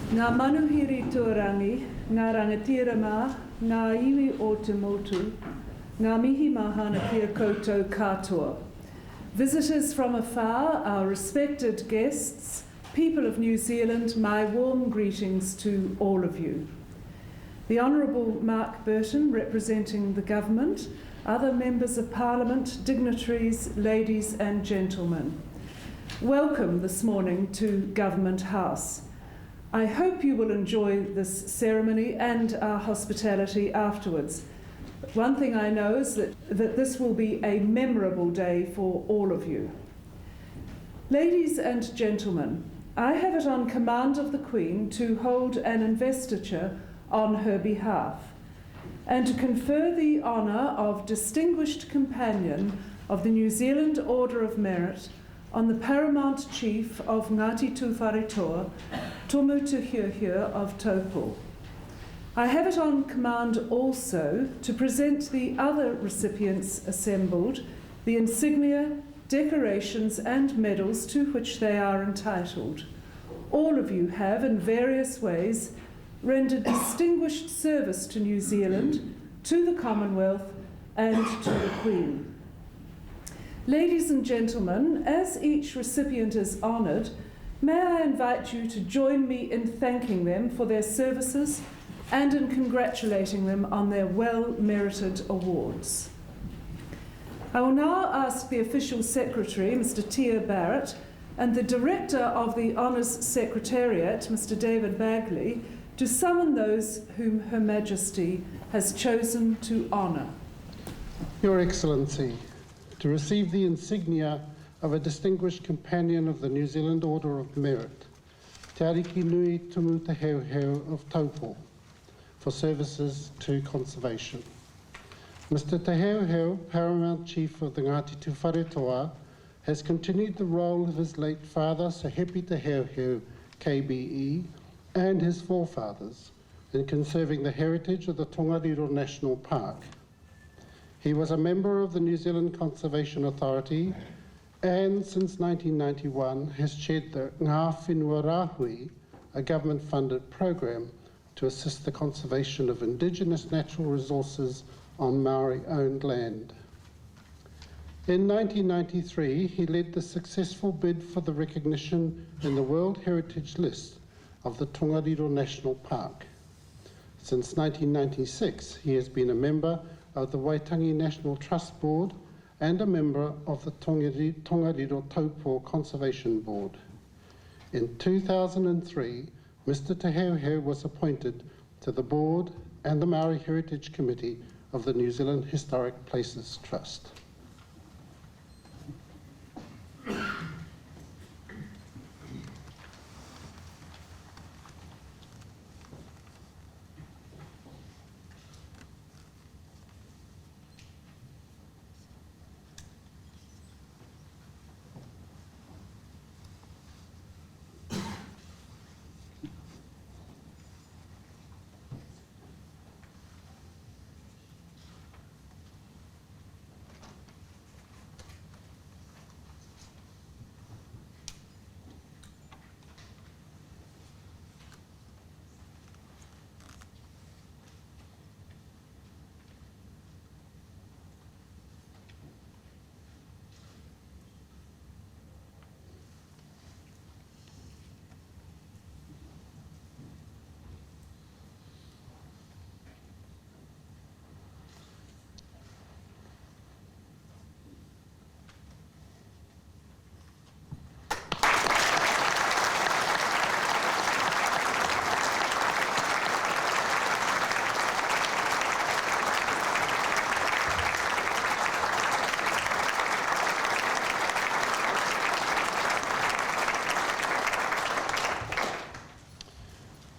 Ngā manuhiri tuarangi, ngā rangatira mā, ngā iwi o te motu, ngā mihi mahana kia koutou katoa. Visitors from afar, our respected guests, people of New Zealand, my warm greetings to all of you. The Honourable Mark Burton, representing the government, other members of Parliament, dignitaries, ladies and gentlemen. Welcome this morning to Government House. I hope you will enjoy this ceremony and our hospitality afterwards. But one thing I know is that this will be a memorable day for all of you. Ladies and gentlemen, I have it on command of the Queen to hold an investiture on her behalf and to confer the honour of Distinguished Companion of the New Zealand Order of Merit on the Paramount Chief of Ngāti Tūwharetoa, Tumu Te Heu Heu of Taupo. I have it on command also to present the other recipients assembled, the insignia, decorations and medals to which they are entitled. All of you have, in various ways, rendered distinguished service to New Zealand, to the Commonwealth and to the Queen. Ladies and gentlemen, as each recipient is honoured, may I invite you to join me in thanking them for their services and in congratulating them on their well-merited awards. I will now ask the Official Secretary, Mr. Tia Barrett, and the Director of the Honours Secretariat, Mr. David Bagley, to summon those whom Her Majesty has chosen to honour. Your Excellency, to receive the insignia of a Distinguished Companion of the New Zealand Order of Merit, Te Ariki Nui Tumu Te Heu Heu of Taupo, for services to conservation. Mr. Te Heu Heu, Paramount Chief of the Ngāti Tūwharetoa, has continued the role of his late father, Sir Hepi Te Heu Heu, KBE, and his forefathers in conserving the heritage of the Tongariro National Park. He was a member of the New Zealand Conservation Authority and since 1991 has chaired the Ngā Whenua Rāhui, a government-funded program to assist the conservation of Indigenous natural resources on Maori-owned land. In 1993, he led the successful bid for the recognition in the World Heritage List of the Tongariro National Park. Since 1996, he has been a member of the Waitangi National Trust Board and a member of the Tongariro Taupo Conservation Board. In 2003, Mr. Te Heu Heu was appointed to the board and the Maori Heritage Committee of the New Zealand Historic Places Trust.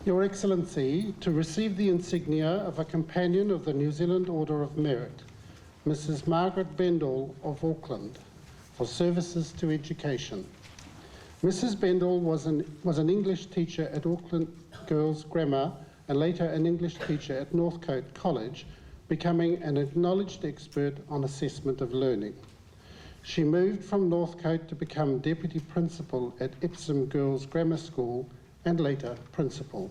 Your Excellency, to receive the insignia of a Companion of the New Zealand Order of Merit, Mrs. Margaret Bendall of Auckland, for services to education. Mrs. Bendall was an English teacher at Auckland Girls Grammar and later an English teacher at Northcote College, becoming an acknowledged expert on assessment of learning. She moved from Northcote to become Deputy Principal at Epsom Girls Grammar School and later principal.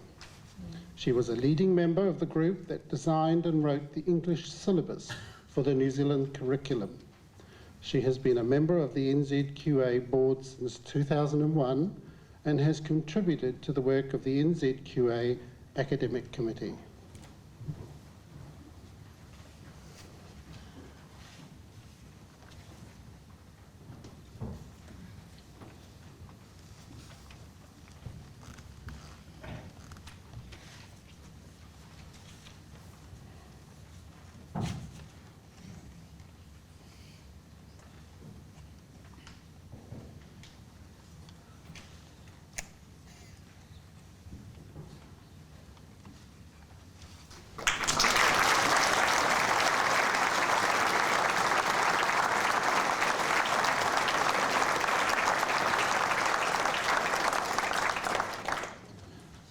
She was a leading member of the group that designed and wrote the English syllabus for the New Zealand curriculum. She has been a member of the NZQA board since 2001 and has contributed to the work of the NZQA Academic Committee.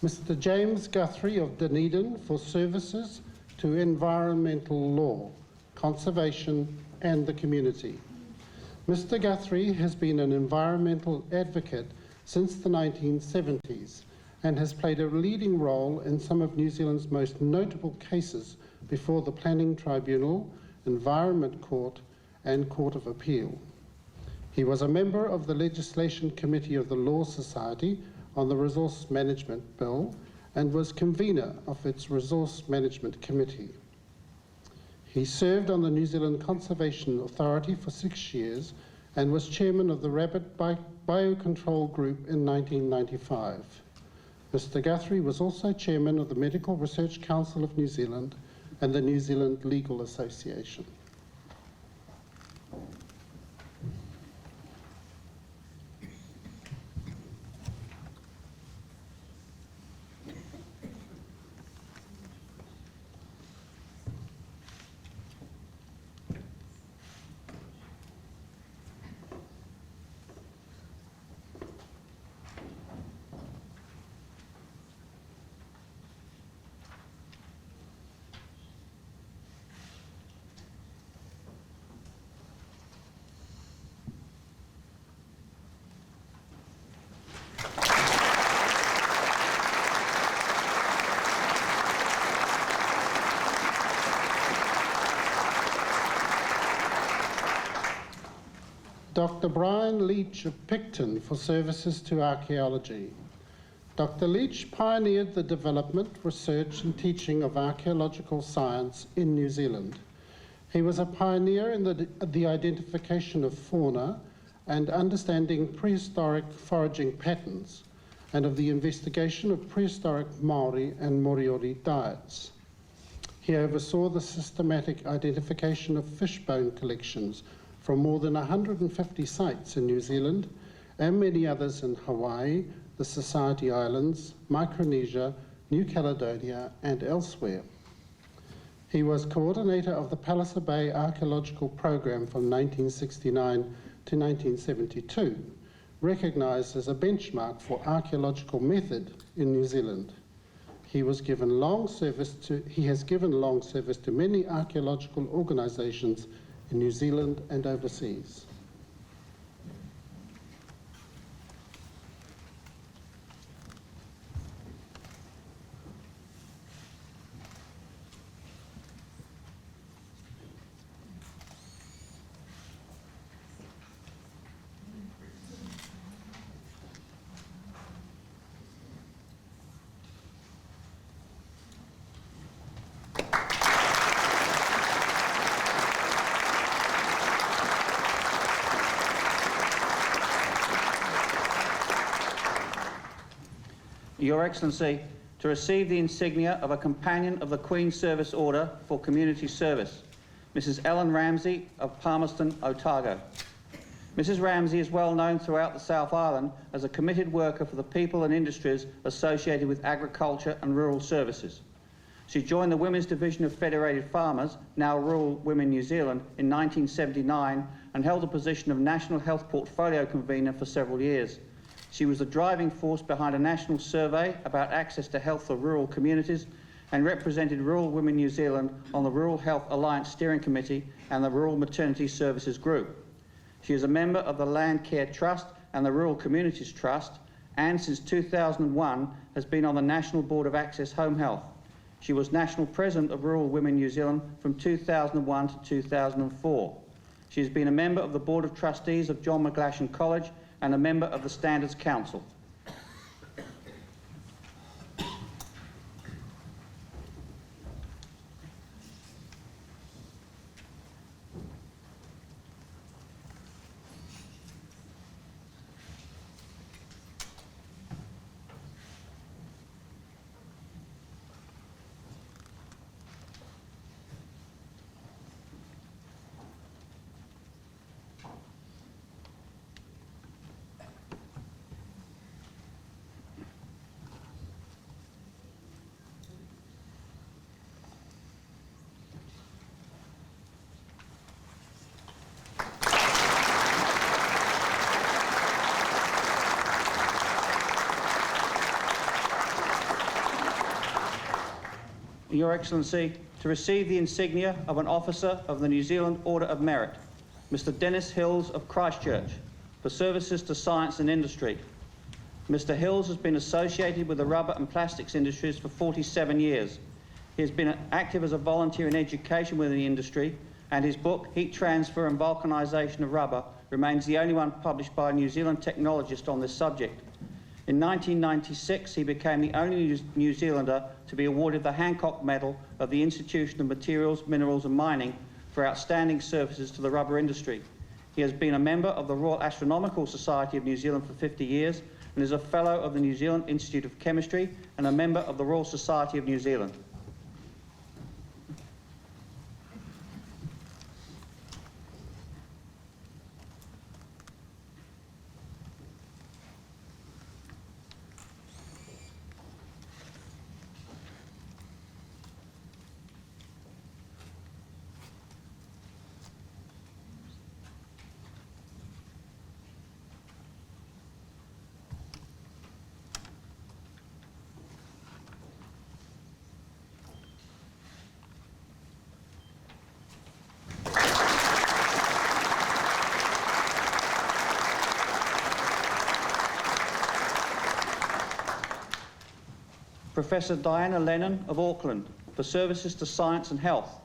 Mr. James Guthrie of Dunedin for services to environmental law, conservation and the community. Mr. Guthrie has been an environmental advocate since the 1970s and has played a leading role in some of New Zealand's most notable cases before the Planning Tribunal, Environment Court and Court of Appeal. He was a member of the Legislation Committee of the Law Society on the Resource Management Bill and was convener of its Resource Management Committee. He served on the New Zealand Conservation Authority for 6 years and was chairman of the Rabbit Biocontrol Group in 1995. Mr. Guthrie was also chairman of the Medical Research Council of New Zealand and the New Zealand Legal Association. Dr. Brian Leach of Picton for services to archaeology. Dr. Leach pioneered the development, research and teaching of archaeological science in New Zealand. He was a pioneer in the identification of fauna and understanding prehistoric foraging patterns and of the investigation of prehistoric Maori and Moriori diets. He oversaw the systematic identification of fishbone collections from more than 150 sites in New Zealand and many others in Hawaii, the Society Islands, Micronesia, New Caledonia and elsewhere. He was coordinator of the Palliser Bay Archaeological Program from 1969 to 1972, recognised as a benchmark for archaeological method in New Zealand. He has given long service to many archaeological organisations in New Zealand and overseas. Your Excellency, to receive the insignia of a Companion of the Queen's Service Order for Community Service, Mrs. Ellen Ramsey of Palmerston, Otago. Mrs. Ramsey is well known throughout the South Island as a committed worker for the people and industries associated with agriculture and rural services. She joined the Women's Division of Federated Farmers, now Rural Women New Zealand, in 1979 and held the position of National Health Portfolio Convener for several years. She was the driving force behind a national survey about access to health for rural communities and represented Rural Women New Zealand on the Rural Health Alliance Steering Committee and the Rural Maternity Services Group. She is a member of the Land Care Trust and the Rural Communities Trust and since 2001 has been on the National Board of Access Home Health. She was National President of Rural Women New Zealand from 2001 to 2004. She has been a member of the Board of Trustees of John McGlashan College and a member of the Standards Council. Your Excellency, to receive the insignia of an Officer of the New Zealand Order of Merit, Mr. Dennis Hills of Christchurch, for services to science and industry. Mr. Hills has been associated with the rubber and plastics industries for 47 years. He has been active as a volunteer in education within the industry, and his book, Heat Transfer and Vulcanisation of Rubber, remains the only one published by a New Zealand technologist on this subject. In 1996, he became the only New Zealander to be awarded the Hancock Medal of the Institution of Materials, Minerals and Mining for outstanding services to the rubber industry. He has been a member of the Royal Astronomical Society of New Zealand for 50 years and is a Fellow of the New Zealand Institute of Chemistry and a member of the Royal Society of New Zealand. Professor Diana Lennon of Auckland for services to science and health.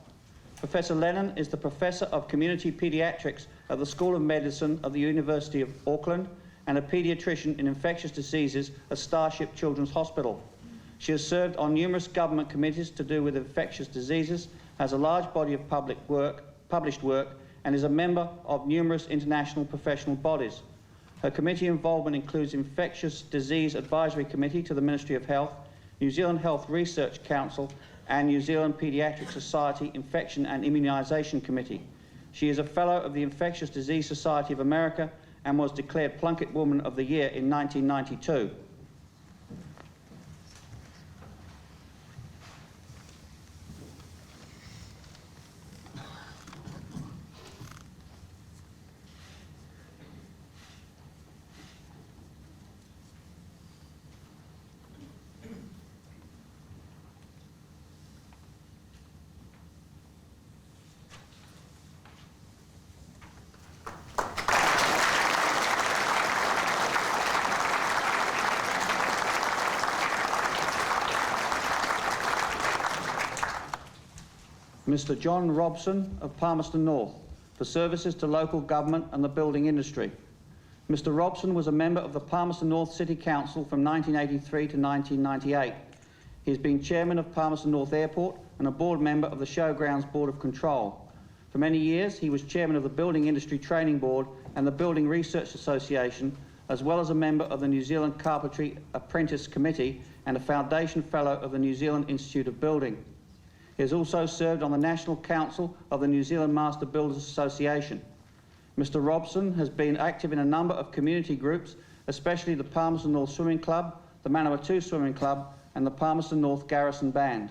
Professor Lennon is the Professor of Community Paediatrics at the School of Medicine of the University of Auckland and a paediatrician in infectious diseases at Starship Children's Hospital. She has served on numerous government committees to do with infectious diseases, has a large body of published work, and is a member of numerous international professional bodies. Her committee involvement includes Infectious Disease Advisory Committee to the Ministry of Health, New Zealand Health Research Council and New Zealand Paediatric Society Infection and Immunisation Committee. She is a Fellow of the Infectious Disease Society of America and was declared Plunkett Woman of the Year in 1992. Mr. John Robson of Palmerston North for services to local government and the building industry. Mr. Robson was a member of the Palmerston North City Council from 1983 to 1998. He has been chairman of Palmerston North Airport and a board member of the Showgrounds Board of Control. For many years, he was chairman of the Building Industry Training Board and the Building Research Association, as well as a member of the New Zealand Carpentry Apprentice Committee and a Foundation Fellow of the New Zealand Institute of Building. He has also served on the National Council of the New Zealand Master Builders Association. Mr. Robson has been active in a number of community groups, especially the Palmerston North Swimming Club, the Manawatu Swimming Club and the Palmerston North Garrison Band.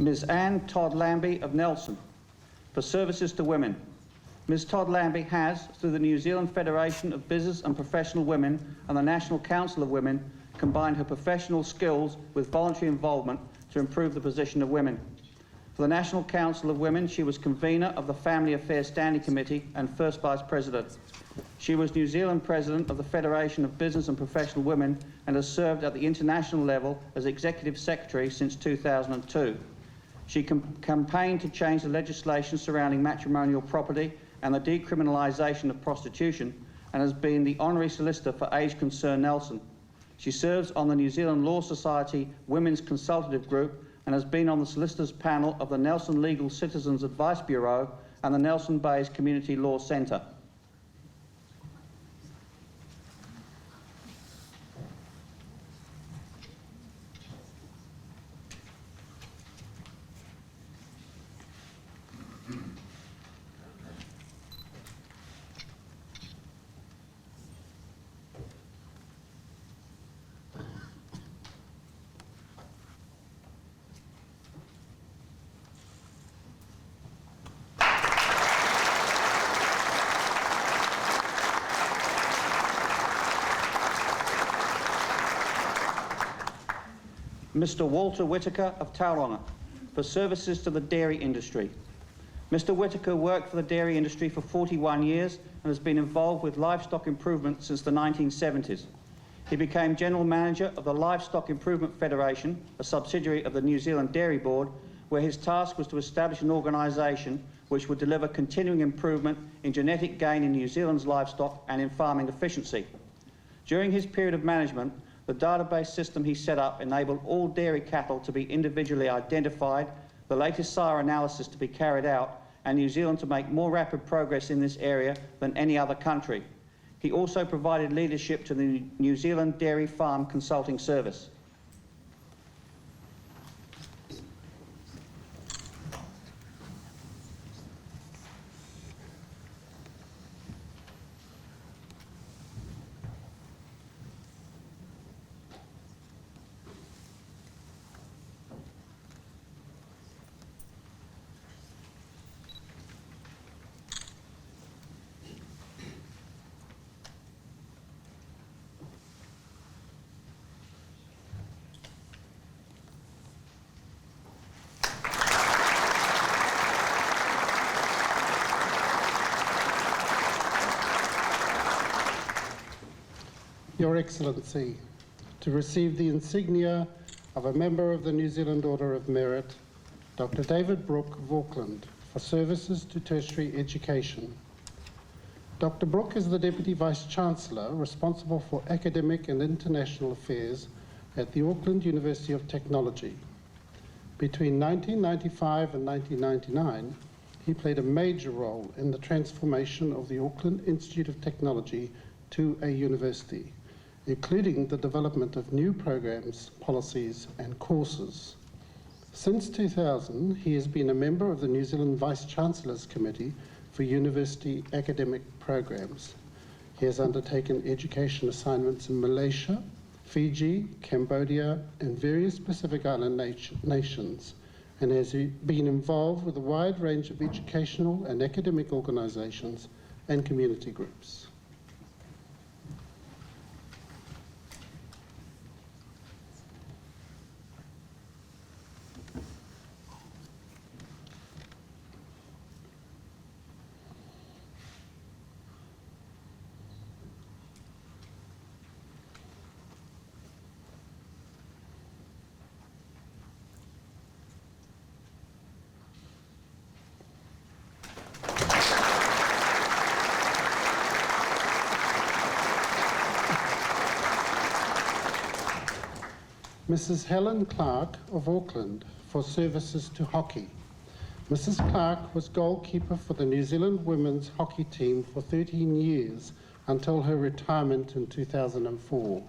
Ms. Anne Todd Lambie of Nelson, for services to women. Ms. Todd Lambie has, through the New Zealand Federation of Business and Professional Women and the National Council of Women, combined her professional skills with voluntary involvement to improve the position of women. For the National Council of Women, she was convener of the Family Affairs Standing Committee and first vice president. She was New Zealand president of the Federation of Business and Professional Women and has served at the international level as executive secretary since 2002. She campaigned to change the legislation surrounding matrimonial property and the decriminalisation of prostitution, and has been the honorary solicitor for Age Concern Nelson. She serves on the New Zealand Law Society Women's Consultative Group and has been on the solicitors panel of the Nelson Legal Citizens Advice Bureau and the Nelson Bays Community Law Centre. Mr. Walter Whittaker of Tauranga, for services to the dairy industry. Mr. Whittaker worked for the dairy industry for 41 years and has been involved with livestock improvement since the 1970s. He became General Manager of the Livestock Improvement Federation, a subsidiary of the New Zealand Dairy Board, where his task was to establish an organisation which would deliver continuing improvement in genetic gain in New Zealand's livestock and in farming efficiency. During his period of management, the database system he set up enabled all dairy cattle to be individually identified, the latest SAR analysis to be carried out, and New Zealand to make more rapid progress in this area than any other country. He also provided leadership to the New Zealand Dairy Farm Consulting Service. Your Excellency, to receive the insignia of a member of the New Zealand Order of Merit, Dr. David Brooke of Auckland, for services to tertiary education. Dr. Brooke is the Deputy Vice-Chancellor responsible for academic and international affairs at the Auckland University of Technology. Between 1995 and 1999, he played a major role in the transformation of the Auckland Institute of Technology to a university, including the development of new programs, policies and courses. Since 2000, he has been a member of the New Zealand Vice-Chancellor's Committee for University Academic Programs. He has undertaken education assignments in Malaysia, Fiji, Cambodia and various Pacific Island nations, and has been involved with a wide range of educational and academic organisations and community groups. Mrs. Helen Clark of Auckland, for services to hockey. Mrs. Clark was goalkeeper for the New Zealand women's hockey team for 13 years until her retirement in 2004.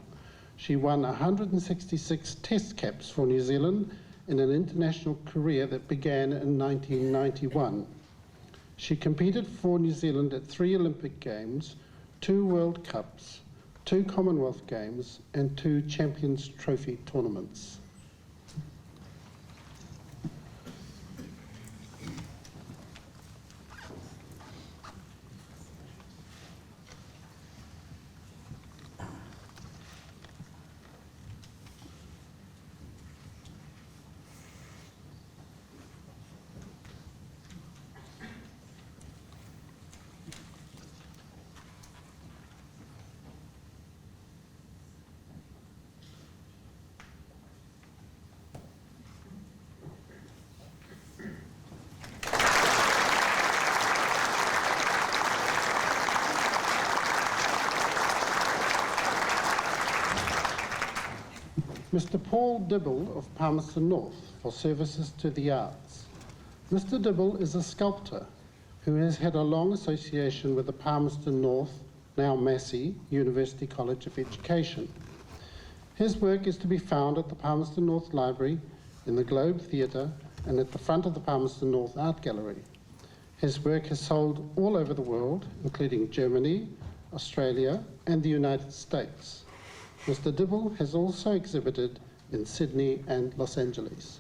She won 166 test caps for New Zealand in an international career that began in 1991. She competed for New Zealand at 3 Olympic Games, 2 World Cups, 2 Commonwealth Games and 2 Champions Trophy tournaments. Mr. Paul Dibble of Palmerston North for services to the arts. Mr. Dibble is a sculptor who has had a long association with the Palmerston North, now Massey, University College of Education. His work is to be found at the Palmerston North Library, in the Globe Theatre, and at the front of the Palmerston North Art Gallery. His work has sold all over the world, including Germany, Australia, and the United States. Mr. Dibble has also exhibited in Sydney and Los Angeles.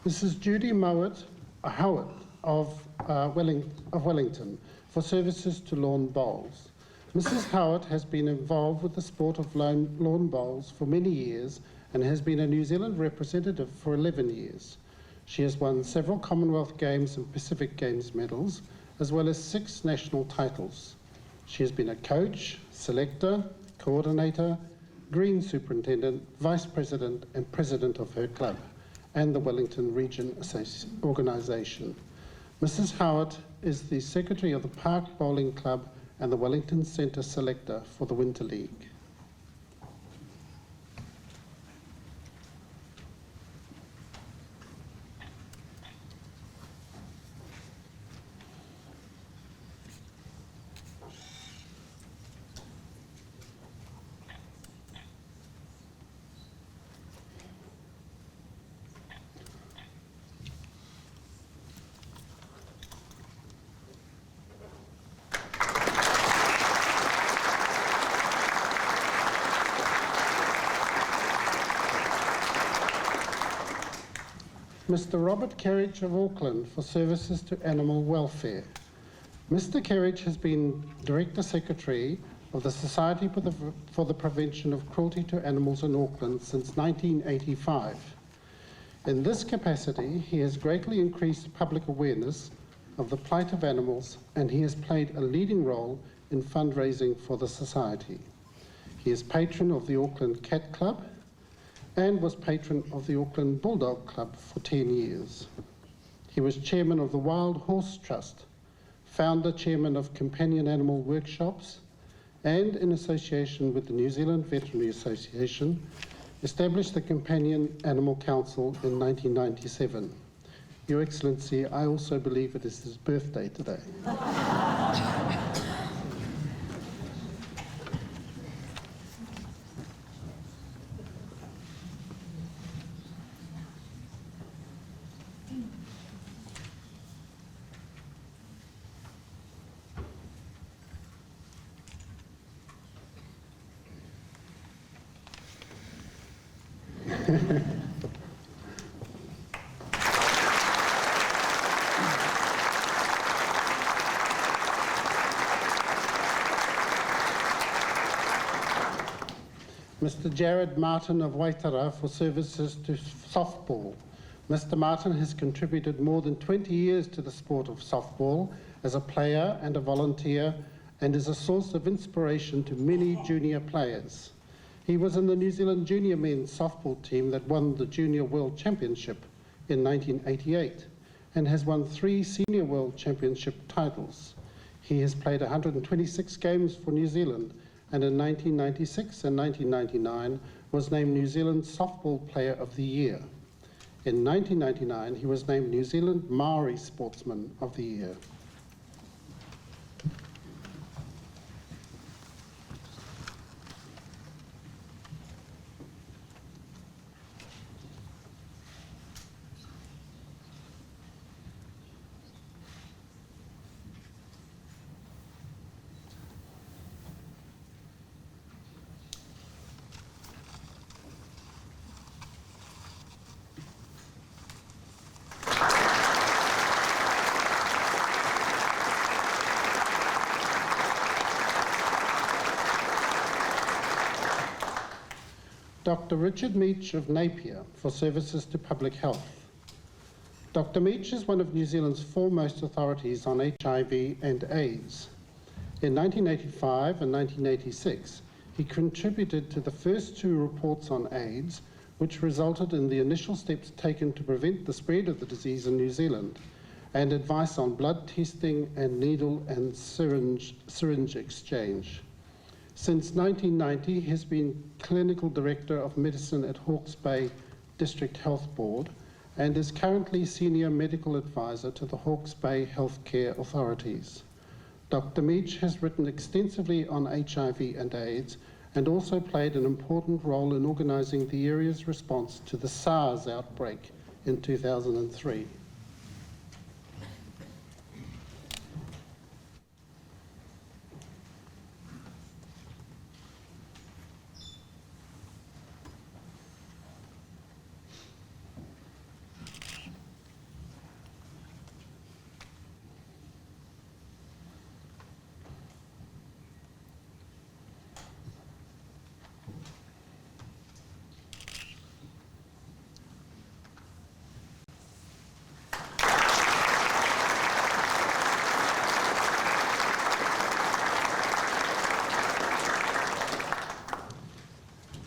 Mrs. Judy Howard of Wellington for services to lawn bowls. Mrs. Howard has been involved with the sport of lawn bowls for many years and has been a New Zealand representative for 11 years. She has won several Commonwealth Games and Pacific Games medals, as well as 6 national titles. She has been a coach, selector, coordinator, green superintendent, vice president and president of her club and the Wellington Region Organisation. Mrs. Howard is the secretary of the Park Bowling Club and the Wellington Centre selector for the Winter League. Mr. Robert Kerridge of Auckland for services to animal welfare. Mr. Kerridge has been Director Secretary of the Society for the Prevention of Cruelty to Animals in Auckland since 1985. In this capacity, he has greatly increased public awareness of the plight of animals, and he has played a leading role in fundraising for the Society. He is patron of the Auckland Cat Club and was patron of the Auckland Bulldog Club for 10 years. He was chairman of the Wild Horse Trust, founder chairman of Companion Animal Workshops, and in association with the New Zealand Veterinary Association, established the Companion Animal Council in 1997. Your Excellency, I also believe it is his birthday today. Mr. Jared Martin of Waitara for services to softball. Mr. Martin has contributed more than 20 years to the sport of softball as a player and a volunteer, and is a source of inspiration to many junior players. He was in the New Zealand junior men's softball team that won the Junior World Championship in 1988 and has won 3 Senior World Championship titles. He has played 126 games for New Zealand, and in 1996 and 1999 was named New Zealand Softball Player of the Year. In 1999, he was named New Zealand Maori Sportsman of the Year. Dr. Richard Meach of Napier for services to public health. Dr. Meach is one of New Zealand's foremost authorities on HIV and AIDS. In 1985 and 1986, he contributed to the first two reports on AIDS, which resulted in the initial steps taken to prevent the spread of the disease in New Zealand, and advice on blood testing and needle and syringe exchange. Since 1990, he has been Clinical Director of Medicine at Hawke's Bay District Health Board and is currently Senior Medical Advisor to the Hawke's Bay Healthcare Authorities. Dr. Meach has written extensively on HIV and AIDS and also played an important role in organising the area's response to the SARS outbreak in 2003.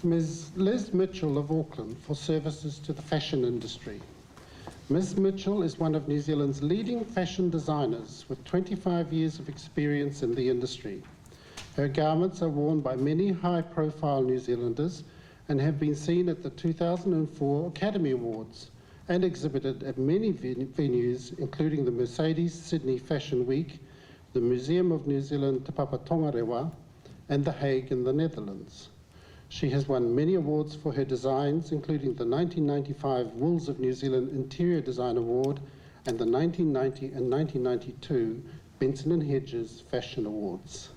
Ms. Liz Mitchell of Auckland for services to the fashion industry. Ms. Mitchell is one of New Zealand's leading fashion designers with 25 years of experience in the industry. Her garments are worn by many high-profile New Zealanders and have been seen at the 2004 Academy Awards and exhibited at many venues, including the Mercedes Sydney Fashion Week, the Museum of New Zealand Te Papa Tongarewa, and The Hague in the Netherlands. She has won many awards for her designs, including the 1995 Wools of New Zealand Interior Design Award and the 1990 and 1992 Benson & Hedges Fashion Awards.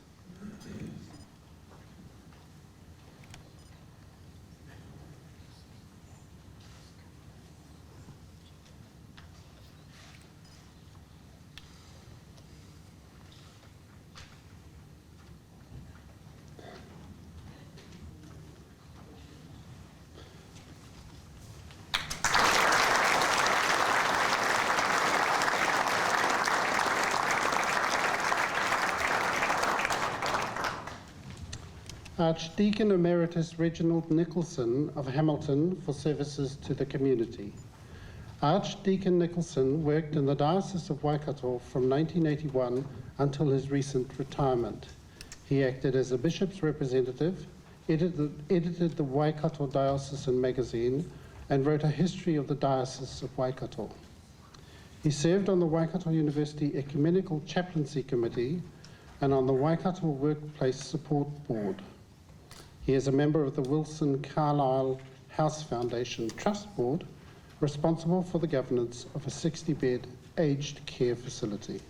Archdeacon Emeritus Reginald Nicholson of Hamilton for services to the community. Archdeacon Nicholson worked in the Diocese of Waikato from 1981 until his recent retirement. He acted as a bishop's representative, edited the Waikato Diocesan magazine, and wrote a history of the Diocese of Waikato. He served on the Waikato University Ecumenical Chaplaincy Committee and on the Waikato Workplace Support Board. He is a member of the Wilson Carlisle House Foundation Trust Board, responsible for the governance of a 60-bed aged care facility.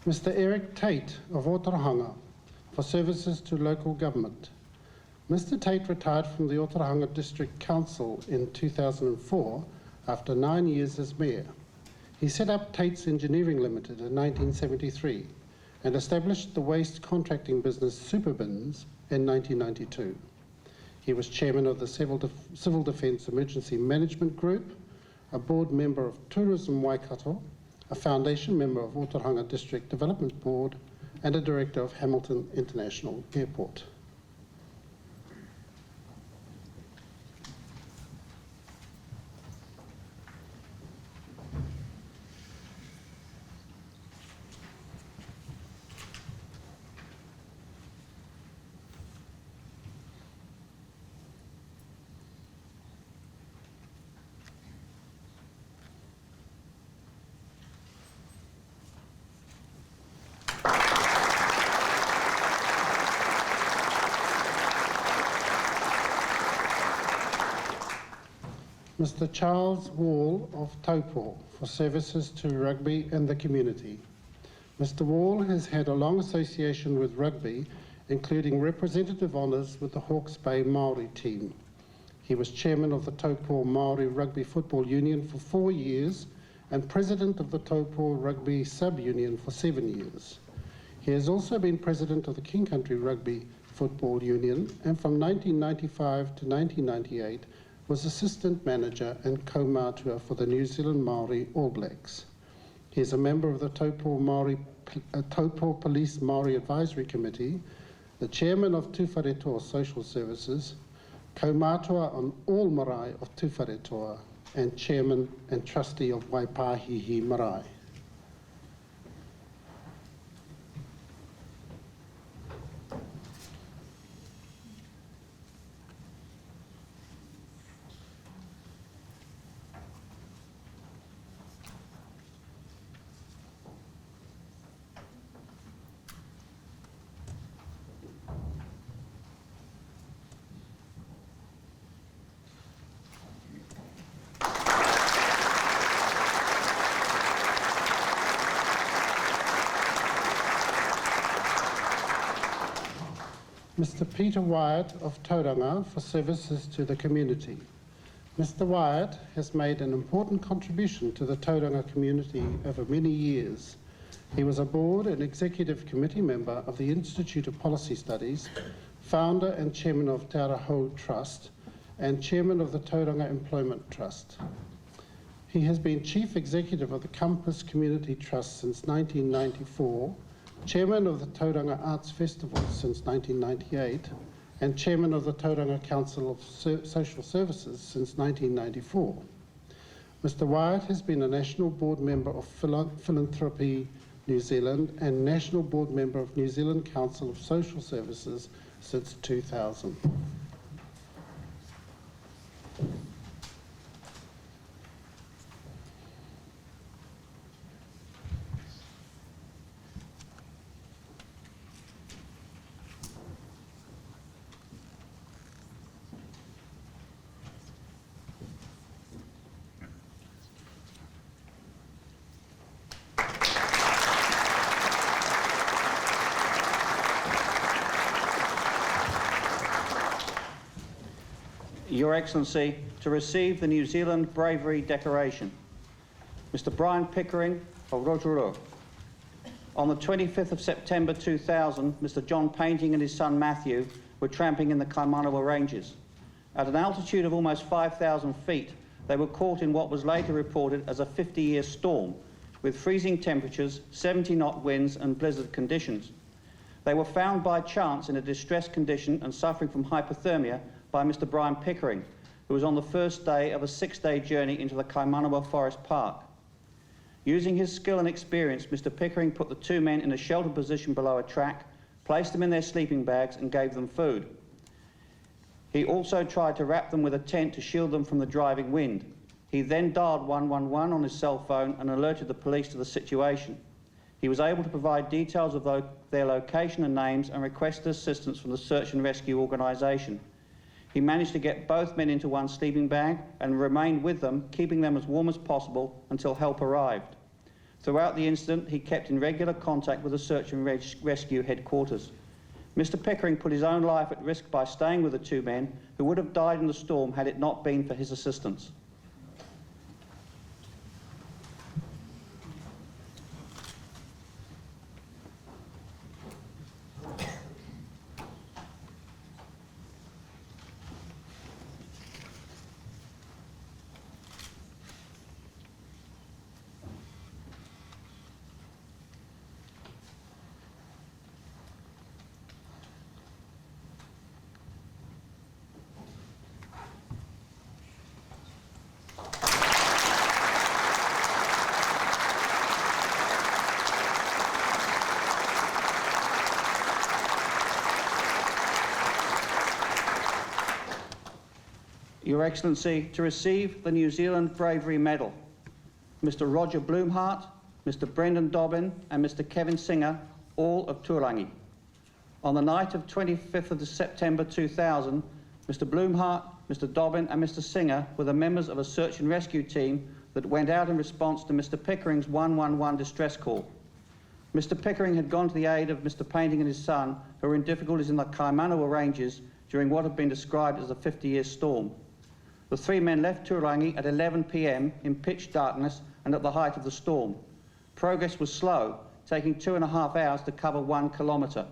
Mr. Eric Tate of Otorohanga for services to local government. Mr. Tate retired from the Otorohanga District Council in 2004 after 9 years as mayor. He set up Tate's Engineering Limited in 1973 and established the waste contracting business Superbins in 1992. He was chairman of the Civil Defence Emergency Management Group, a board member of Tourism Waikato, a foundation member of Otorohanga District Development Board, and a director of Hamilton International Airport. Mr. Charles Wall of Taupo for services to rugby and the community. Mr. Wall has had a long association with rugby, including representative honours with the Hawke's Bay Māori team. He was chairman of the Taupo Māori Rugby Football Union for 4 years and president of the Taupo Rugby Sub-Union for 7 years. He has also been president of the King Country Rugby Football Union, and from 1995 to 1998 was assistant manager and co-mātua for the New Zealand Māori All Blacks. He is a member of the Taupo Police Māori Advisory Committee, the chairman of Tuwharetoa Social Services, co-mātua on all marae of Tuwharetoa, and chairman and trustee of Waipahihi Marae. Mr. Peter Wyatt of Tauranga for services to the community. Mr. Wyatt has made an important contribution to the Tauranga community over many years. He was a board and executive committee member of the Institute of Policy Studies, founder and chairman of Te Araho Trust, and chairman of the Tauranga Employment Trust. He has been chief executive of the Compass Community Trust since 1994, chairman of the Tauranga Arts Festival since 1998, and chairman of the Tauranga Council of Social Services since 1994. Mr. Wyatt has been a national board member of Philanthropy New Zealand and national board member of New Zealand Council of Social Services since 2000. Your Excellency, to receive the New Zealand Bravery Decoration, Mr. Brian Pickering of Rotorua. On the 25th of September 2000, Mr. John Painting and his son Matthew were tramping in the Kaimanawa Ranges. At an altitude of almost 5,000 feet, they were caught in what was later reported as a 50-year storm, with freezing temperatures, 70-knot winds and blizzard conditions. They were found by chance in a distressed condition and suffering from hypothermia by Mr. Brian Pickering, who was on the first day of a 6-day journey into the Kaimanawa Forest Park. Using his skill and experience, Mr. Pickering put the two men in a sheltered position below a track, placed them in their sleeping bags and gave them food. He also tried to wrap them with a tent to shield them from the driving wind. He then dialed 111 on his cell phone and alerted the police to the situation. He was able to provide details of their location and names and requested assistance from the search and rescue organisation. He managed to get both men into one sleeping bag and remained with them, keeping them as warm as possible until help arrived. Throughout the incident, he kept in regular contact with the search and rescue headquarters. Mr. Pickering put his own life at risk by staying with the two men who would have died in the storm had it not been for his assistance. Your Excellency, to receive the New Zealand Bravery Medal, Mr. Roger Bloomhart, Mr. Brendan Dobbin and Mr. Kevin Singer, all of Tuarangi. On the night of 25th of September 2000, Mr. Bloomhart Mr. Dobbin and Mr. Singer were the members of a search and rescue team that went out in response to Mr. Pickering's 111 distress call. Mr. Pickering had gone to the aid of Mr. Painting and his son, who were in difficulties in the Kaimanawa Ranges during what had been described as a 50-year storm. The three men left Turangi at 11 p.m. in pitch darkness and at the height of the storm. Progress was slow, taking 2.5 hours to cover 1 kilometre.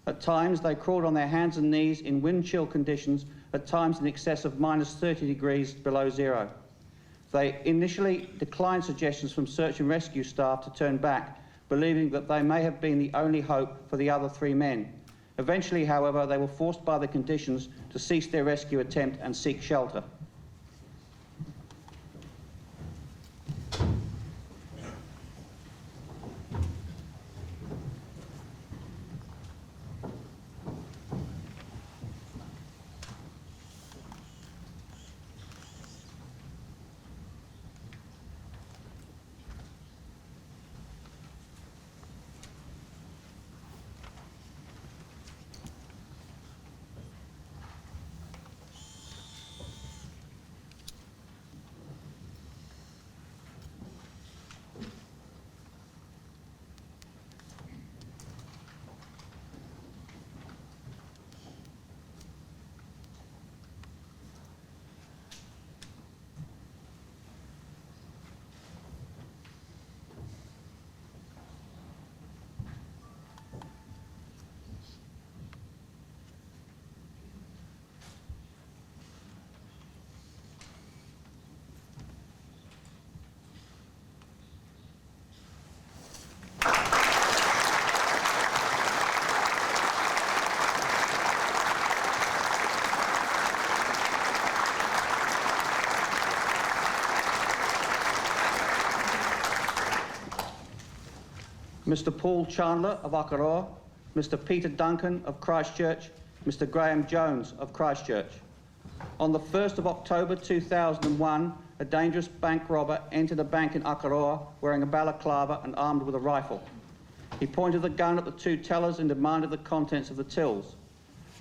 At times, they crawled on their hands and knees in wind-chill conditions, at times in excess of -30 degrees below zero. They initially declined suggestions from search and rescue staff to turn back, believing that they may have been the only hope for the other three men. Eventually, however, they were forced by the conditions to cease their rescue attempt and seek shelter. Mr. Paul Chandler of Akaroa, Mr. Peter Duncan of Christchurch, Mr. Graham Jones of Christchurch. On the 1st of October 2001, a dangerous bank robber entered a bank in Akaroa wearing a balaclava and armed with a rifle. He pointed the gun at the two tellers and demanded the contents of the tills.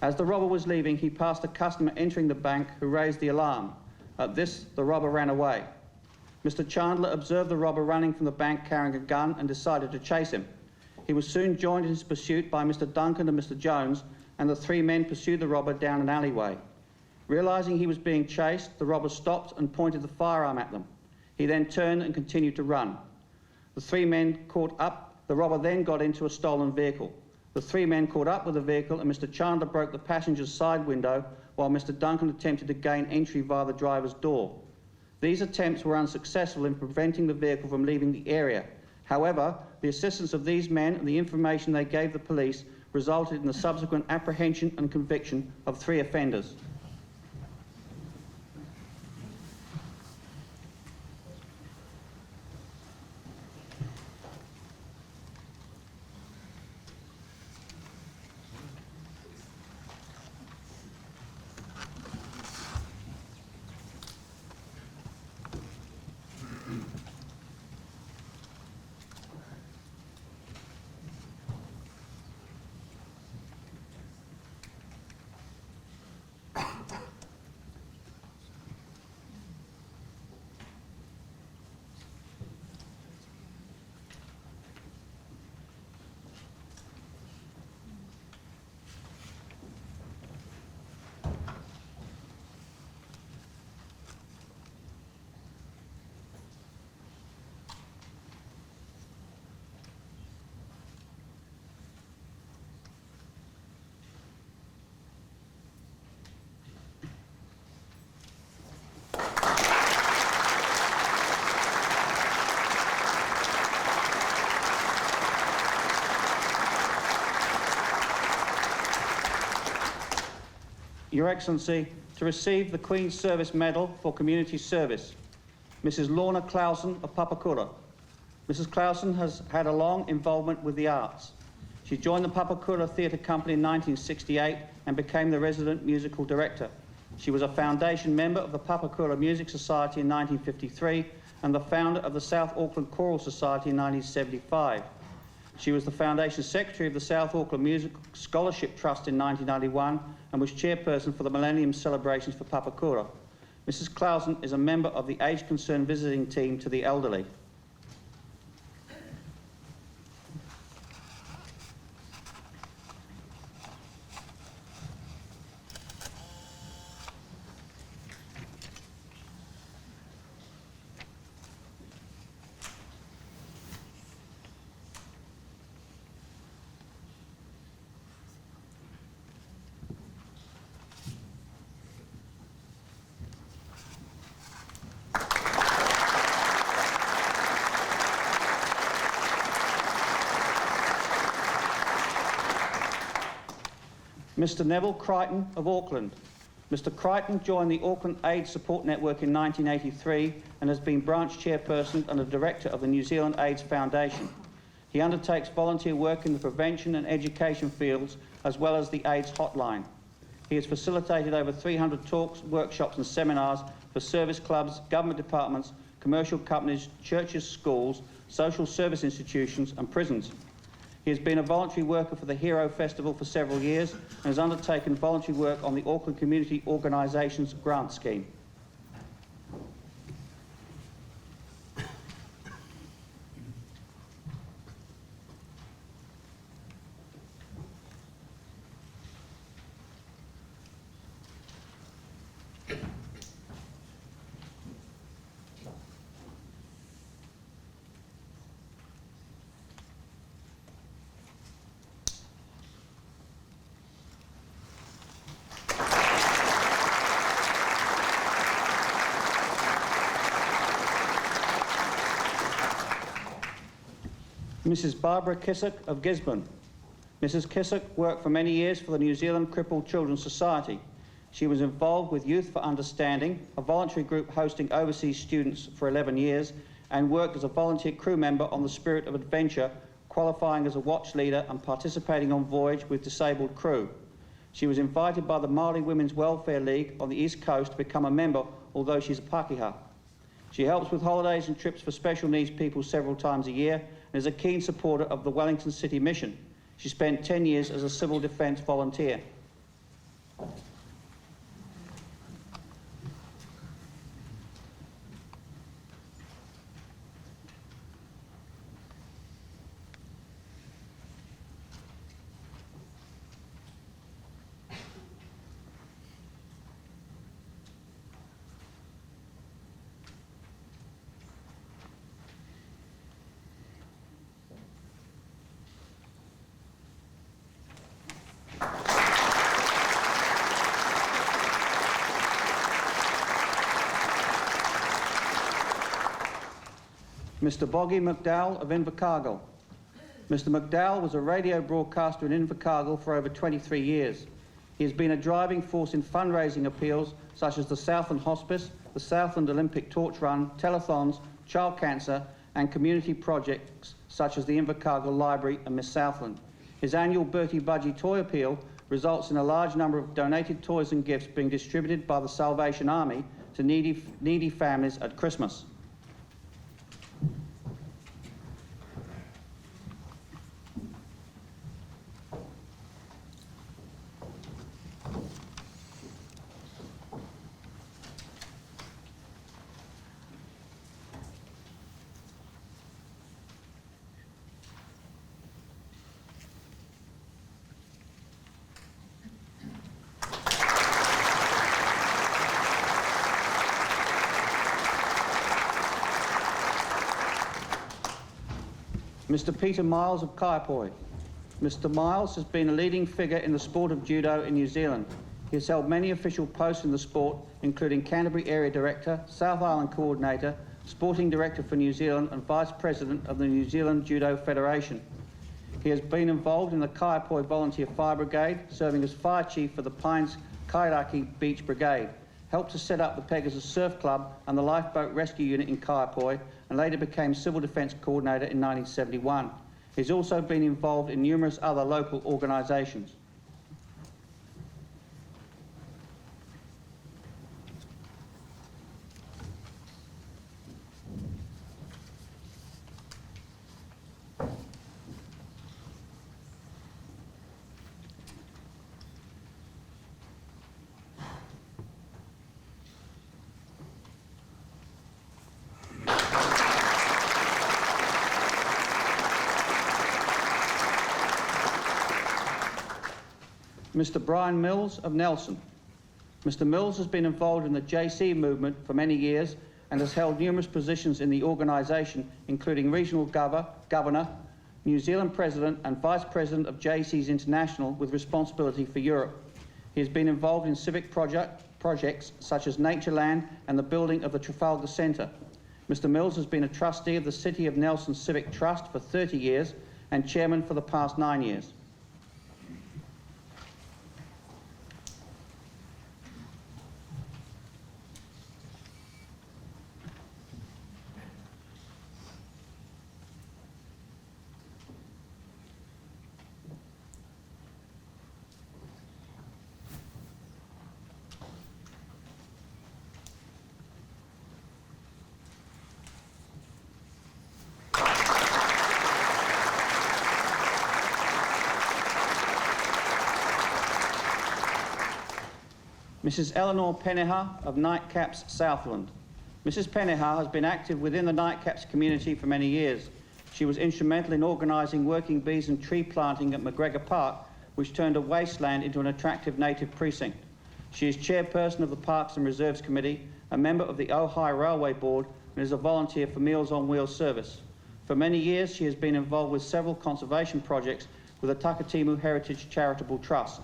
As the robber was leaving, he passed a customer entering the bank who raised the alarm. At this, the robber ran away. Mr. Chandler observed the robber running from the bank carrying a gun and decided to chase him. He was soon joined in his pursuit by Mr. Duncan and Mr. Jones, and the three men pursued the robber down an alleyway. Realising he was being chased, the robber stopped and pointed the firearm at them. He then turned and continued to run. The three men caught up. The robber then got into a stolen vehicle. The three men caught up with the vehicle, and Mr. Chandler broke the passenger's side window while Mr. Duncan attempted to gain entry via the driver's door. These attempts were unsuccessful in preventing the vehicle from leaving the area. However, the assistance of these men and the information they gave the police resulted in the subsequent apprehension and conviction of 3 offenders. Your Excellency, to receive the Queen's Service Medal for Community Service, Mrs. Lorna Clausen of Papakura. Mrs. Clausen has had a long involvement with the arts. She joined the Papakura Theatre Company in 1968 and became the resident musical director. She was a foundation member of the Papakura Music Society in 1953 and the founder of the South Auckland Choral Society in 1975. She was the Foundation Secretary of the South Auckland Music Scholarship Trust in 1991 and was chairperson for the Millennium Celebrations for Papakura. Mrs Clausen is a member of the Age Concern Visiting Team to the Elderly. Mr Neville Crichton of Auckland. Mr Crichton joined the Auckland AIDS Support Network in 1983 and has been branch chairperson and a director of the New Zealand AIDS Foundation. He undertakes volunteer work in the prevention and education fields as well as the AIDS hotline. He has facilitated over 300 talks, workshops and seminars for service clubs, government departments, commercial companies, churches, schools, social service institutions and prisons. He has been a voluntary worker for the Hero Festival for several years and has undertaken voluntary work on the Auckland Community Organisations Grant Scheme. Mrs Barbara Kissack of Gisborne. Mrs Kissack worked for many years for the New Zealand Crippled Children's Society. She was involved with Youth for Understanding, a voluntary group hosting overseas students for 11 years, and worked as a volunteer crew member on the Spirit of Adventure, qualifying as a watch leader and participating on voyage with disabled crew. She was invited by the Māori Women's Welfare League on the East Coast to become a member, although she's a Pākehā. She helps with holidays and trips for special needs people several times a year and is a keen supporter of the Wellington City Mission. She spent 10 years as a civil defence volunteer. Mr Boggy McDowell of Invercargill. Mr McDowell was a radio broadcaster in Invercargill for over 23 years. He has been a driving force in fundraising appeals such as the Southland Hospice, the Southland Olympic Torch Run, telethons, child cancer and community projects such as the Invercargill Library and Miss Southland. His annual Bertie Budgie toy appeal results in a large number of donated toys and gifts being distributed by the Salvation Army to needy families at Christmas. Mr Peter Miles of Kaiapoi. Mr Miles has been a leading figure in the sport of judo in New Zealand. He has held many official posts in the sport, including Canterbury Area Director, South Island Coordinator, Sporting Director for New Zealand and Vice President of the New Zealand Judo Federation. He has been involved in the Kaiapoi Volunteer Fire Brigade, serving as Fire Chief for the Pines Kairaki Beach Brigade, helped to set up the Pegasus Surf Club and the Lifeboat Rescue Unit in Kaiapoi, and later became Civil Defence Coordinator in 1971. He's also been involved in numerous other local organisations. Mr. Brian Mills of Nelson. Mr. Mills has been involved in the JC movement for many years and has held numerous positions in the organisation, including Regional Governor, New Zealand President and Vice President of JC's International with responsibility for Europe. He has been involved in civic projects such as Natureland and the building of the Trafalgar Centre. Mr. Mills has been a trustee of the City of Nelson Civic Trust for 30 years and chairman for the past 9 years. Mrs. Eleanor Peneha of Nightcaps, Southland. Mrs. Peneha has been active within the Nightcaps community for many years. She was instrumental in organising working bees and tree planting at McGregor Park, which turned a wasteland into an attractive native precinct. She is chairperson of the Parks and Reserves Committee, a member of the Ojai Railway Board, and is a volunteer for Meals on Wheels service. For many years, she has been involved with several conservation projects with the Takatimu Heritage Charitable Trust.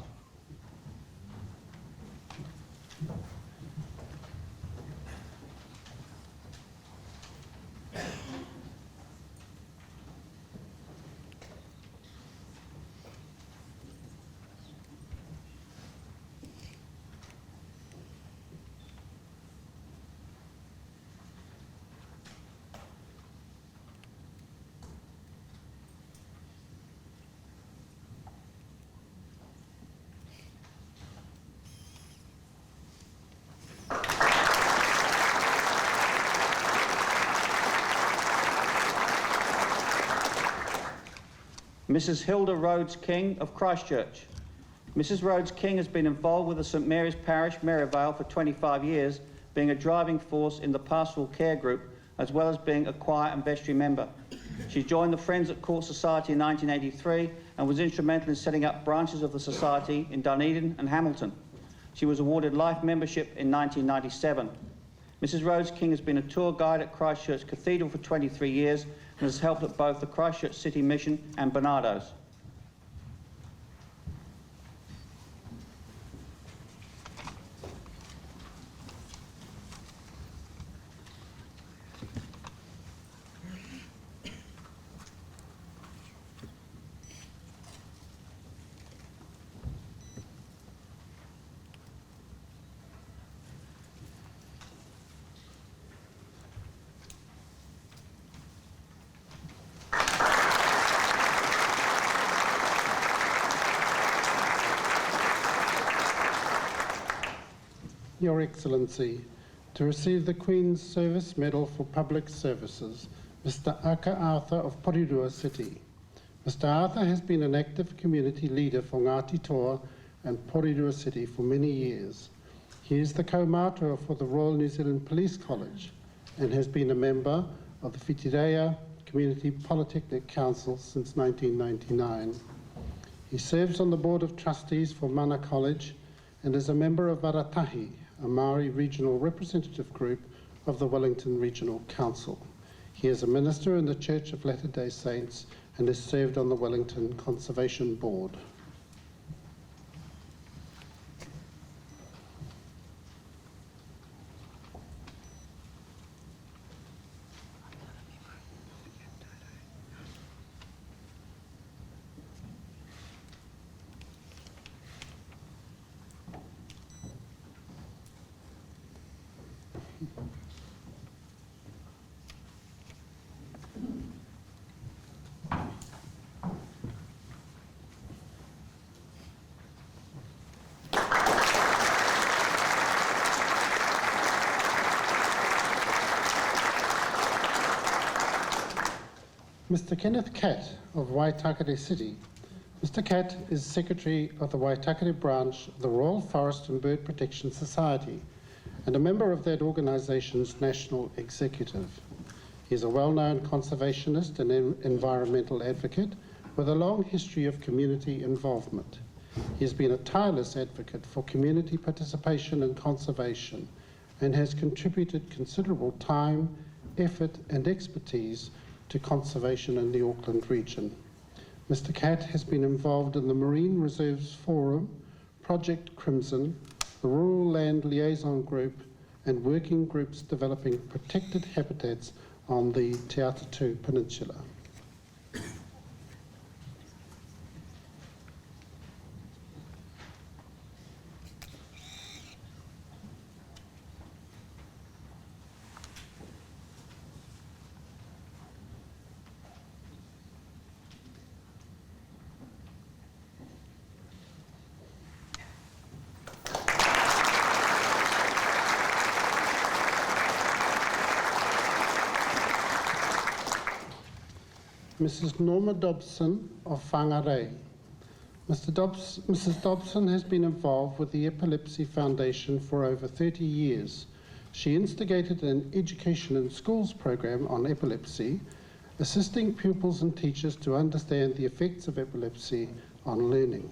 Mrs. Hilda Rhodes King of Christchurch. Mrs. Rhodes King has been involved with the St Mary's Parish, Maryvale, for 25 years, being a driving force in the pastoral care group, as well as being a choir and vestry member. She joined the Friends at Court Society in 1983 and was instrumental in setting up branches of the society in Dunedin and Hamilton. She was awarded life membership in 1997. Mrs. Rhodes King has been a tour guide at Christchurch Cathedral for 23 years and has helped at both the Christchurch City Mission and Bernardo's. Your Excellency, to receive the Queen's Service Medal for Public Services, Mr. Aka Arthur of Porirua City. Mr. Arthur has been an active community leader for Ngāti Toa and Porirua City for many years. He is the kaumātua for the Royal New Zealand Police College and has been a member of the Whitireia Community Polytechnic Council since 1999. He serves on the Board of Trustees for Mana College and is a member of Aratahi, a Māori regional representative group of the Wellington Regional Council. He is a minister in the Church of Latter-day Saints and has served on the Wellington Conservation Board. Mr. Kenneth Catt of Waitakere City. Mr. Catt is Secretary of the Waitakere branch of the Royal Forest and Bird Protection Society and a member of that organisation's national executive. He is a well-known conservationist and environmental advocate with a long history of community involvement. He has been a tireless advocate for community participation and conservation and has contributed considerable time, effort and expertise to conservation in the Auckland region. Mr. Catt has been involved in the Marine Reserves Forum, Project Crimson, the Rural Land Liaison Group and working groups developing protected habitats on the Te Atatu Peninsula. Mrs. Norma Dobson of Whangarei. Mrs. Dobson has been involved with the Epilepsy Foundation for over 30 years. She instigated an education in schools program on epilepsy, assisting pupils and teachers to understand the effects of epilepsy on learning.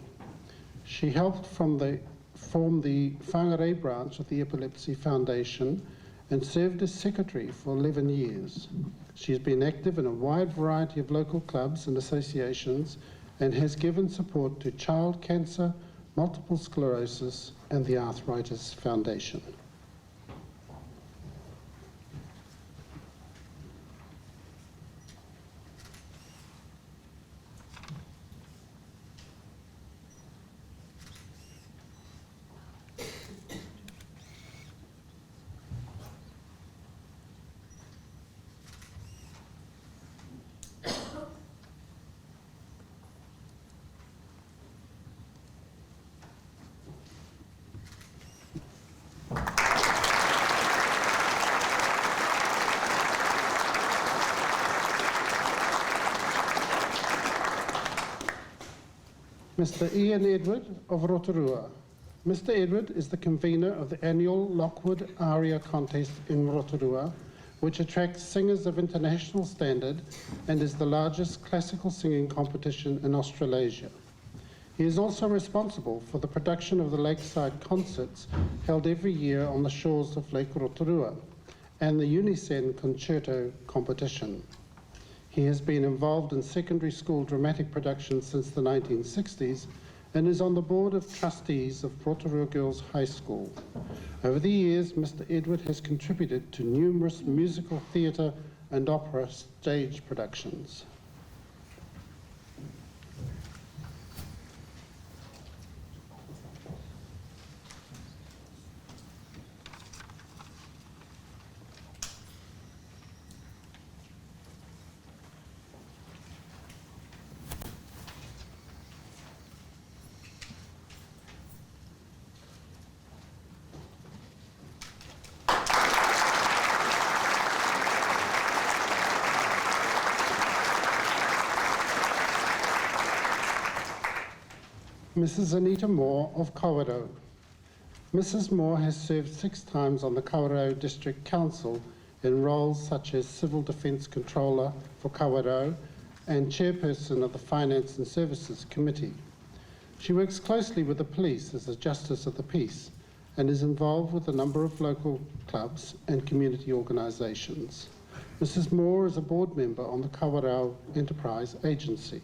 She helped form the Whangarei branch of the Epilepsy Foundation and served as secretary for 11 years. She has been active in a wide variety of local clubs and associations and has given support to child cancer, multiple sclerosis and the Arthritis Foundation. Mr. Ian Edward of Rotorua. Mr. Edward is the convener of the annual Lockwood Aria Contest in Rotorua, which attracts singers of international standard and is the largest classical singing competition in Australasia. He is also responsible for the production of the lakeside concerts held every year on the shores of Lake Rotorua and the Unison Concerto competition. He has been involved in secondary school dramatic productions since the 1960s and is on the board of trustees of Rotorua Girls High School. Over the years, Mr. Edward has contributed to numerous musical theatre and opera stage productions. Mrs. Anita Moore of Kawerau. Mrs. Moore has served 6 times on the Kawerau District Council in roles such as Civil Defence Controller for Kawerau and Chairperson of the Finance and Services Committee. She works closely with the police as a Justice of the Peace and is involved with a number of local clubs and community organisations. Mrs. Moore is a board member on the Kawerau Enterprise Agency.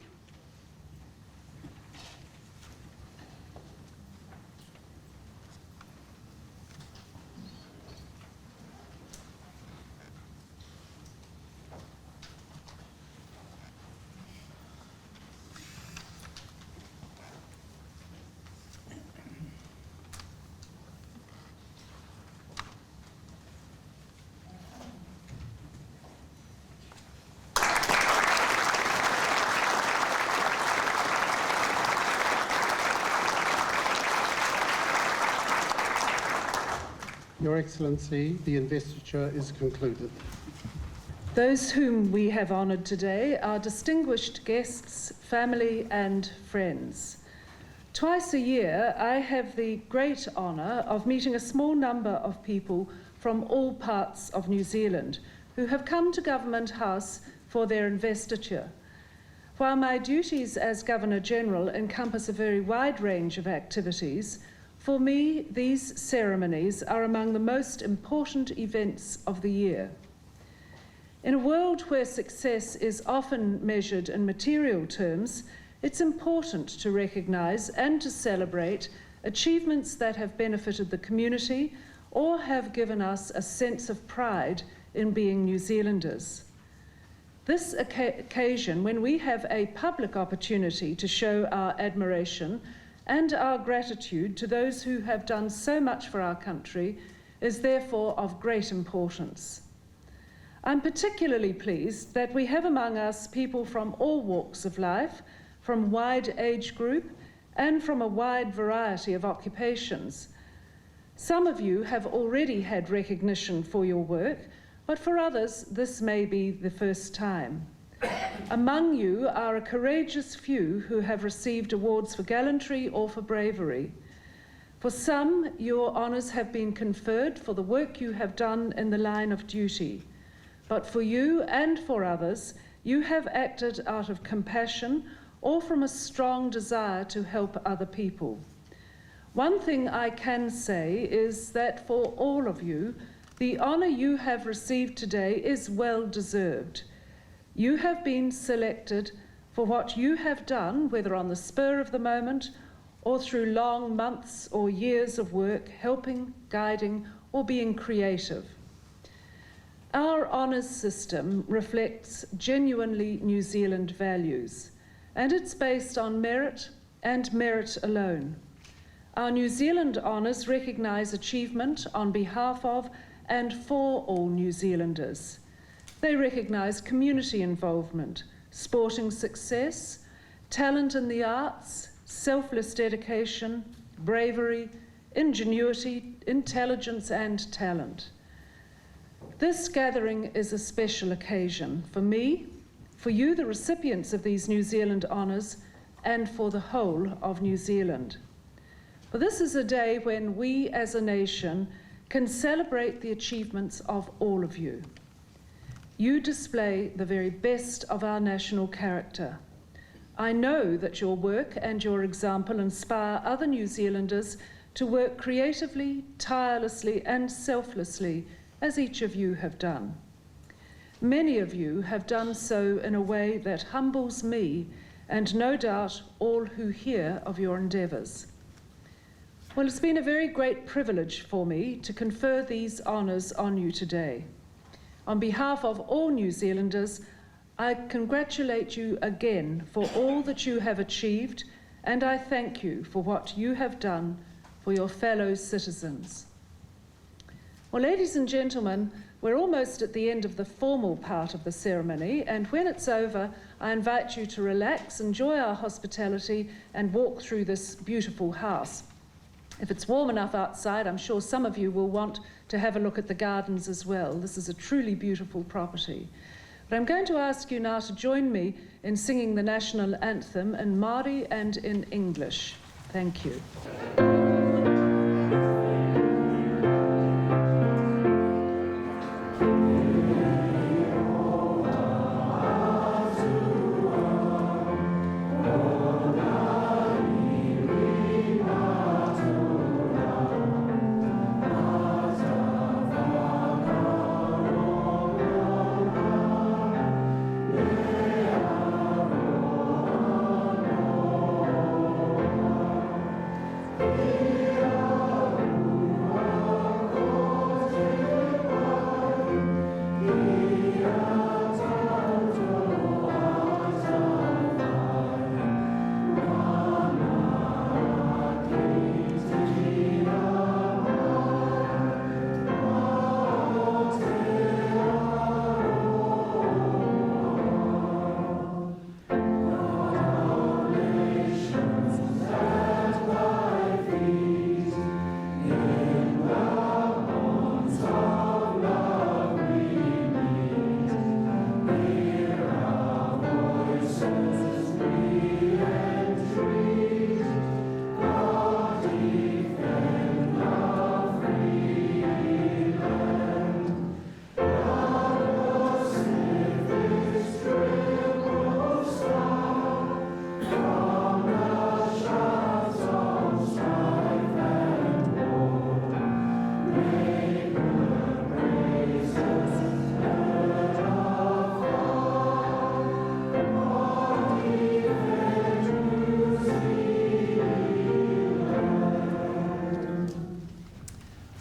Your Excellency, the investiture is concluded. Those whom we have honoured today are distinguished guests, family and friends. Twice a year, I have the great honour of meeting a small number of people from all parts of New Zealand who have come to Government House for their investiture. While my duties as Governor-General encompass a very wide range of activities, for me, these ceremonies are among the most important events of the year. In a world where success is often measured in material terms, it's important to recognise and to celebrate achievements that have benefited the community or have given us a sense of pride in being New Zealanders. This occasion, when we have a public opportunity to show our admiration and our gratitude to those who have done so much for our country, is therefore of great importance. I'm particularly pleased that we have among us people from all walks of life, from a wide age group, and from a wide variety of occupations. Some of you have already had recognition for your work, but for others, this may be the first time. Among you are a courageous few who have received awards for gallantry or for bravery. For some, your honours have been conferred for the work you have done in the line of duty. But for you and for others, you have acted out of compassion or from a strong desire to help other people. One thing I can say is that for all of you, the honour you have received today is well deserved. You have been selected for what you have done, whether on the spur of the moment or through long months or years of work, helping, guiding, or being creative. Our honours system reflects genuinely New Zealand values, and it's based on merit and merit alone. Our New Zealand honours recognise achievement on behalf of and for all New Zealanders. They recognise community involvement, sporting success, talent in the arts, selfless dedication, bravery, ingenuity, intelligence and talent. This gathering is a special occasion for me, for you, the recipients of these New Zealand honours, and for the whole of New Zealand. For this is a day when we as a nation can celebrate the achievements of all of you. You display the very best of our national character. I know that your work and your example inspire other New Zealanders to work creatively, tirelessly and selflessly, as each of you have done. Many of you have done so in a way that humbles me and no doubt all who hear of your endeavours. Well, it's been a very great privilege for me to confer these honours on you today. On behalf of all New Zealanders, I congratulate you again for all that you have achieved, and I thank you for what you have done for your fellow citizens. Well, ladies and gentlemen, we're almost at the end of the formal part of the ceremony, and when it's over, I invite you to relax, enjoy our hospitality, and walk through this beautiful house. If it's warm enough outside, I'm sure some of you will want to have a look at the gardens as well. This is a truly beautiful property. But I'm going to ask you now to join me in singing the national anthem in Māori and in English. Thank you.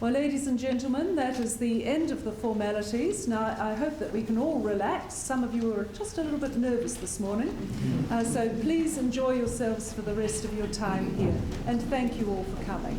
Well, ladies and gentlemen, that is the end of the formalities. Now, I hope that we can all relax. Some of you are just a little bit nervous this morning. So please enjoy yourselves for the rest of your time here. And thank you all for coming.